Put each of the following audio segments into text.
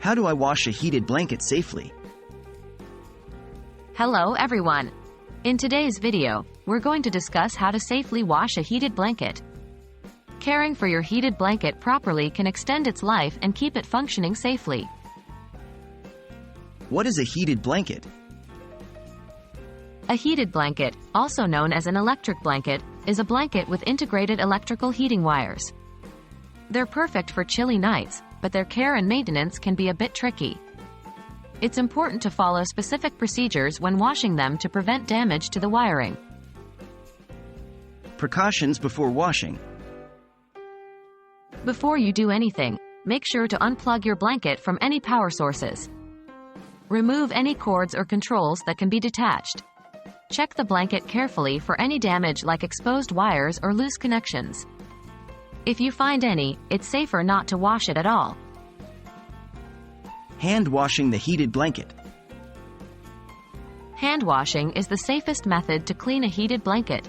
How do I wash a heated blanket safely? Hello everyone! In today's video, we're going to discuss how to safely wash a heated blanket. Caring for your heated blanket properly can extend its life and keep it functioning safely. What is a heated blanket? A heated blanket, also known as an electric blanket, is a blanket with integrated electrical heating wires. They're perfect for chilly nights, but their care and maintenance can be a bit tricky. It's important to follow specific procedures when washing them to prevent damage to the wiring. Precautions before washing. Before you do anything, make sure to unplug your blanket from any power sources. Remove any cords or controls that can be detached. Check the blanket carefully for any damage like exposed wires or loose connections. If you find any, it's safer not to wash it at all. Hand washing the heated blanket. Hand washing is the safest method to clean a heated blanket.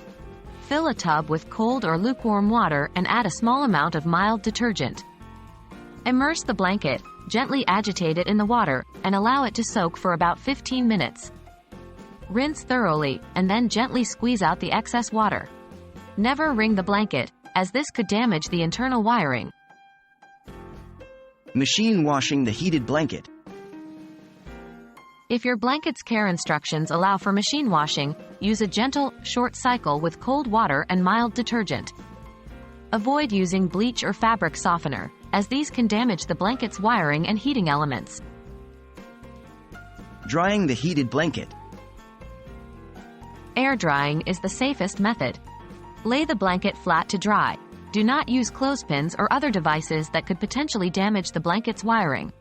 Fill a tub with cold or lukewarm water and add a small amount of mild detergent. Immerse the blanket, gently agitate it in the water, and allow it to soak for about 15 minutes. Rinse thoroughly, and then gently squeeze out the excess water. Never wring the blanket, as this could damage the internal wiring. Machine washing the heated blanket. If your blanket's care instructions allow for machine washing, use a gentle, short cycle with cold water and mild detergent. Avoid using bleach or fabric softener, as these can damage the blanket's wiring and heating elements. Drying the heated blanket. Air drying is the safest method. Lay the blanket flat to dry. Do not use clothespins or other devices that could potentially damage the blanket's wiring.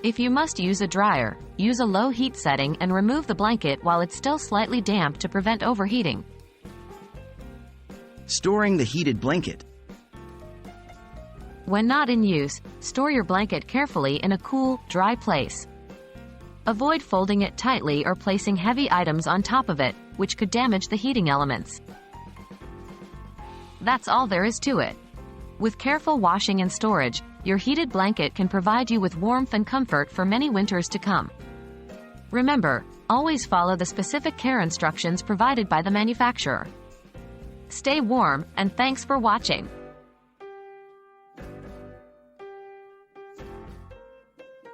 If you must use a dryer, use a low heat setting and remove the blanket while it's still slightly damp to prevent overheating. Storing the heated blanket. When not in use, store your blanket carefully in a cool, dry place. Avoid folding it tightly or placing heavy items on top of it, which could damage the heating elements. That's all there is to it. With careful washing and storage, your heated blanket can provide you with warmth and comfort for many winters to come. Remember, always follow the specific care instructions provided by the manufacturer. Stay warm, and thanks for watching.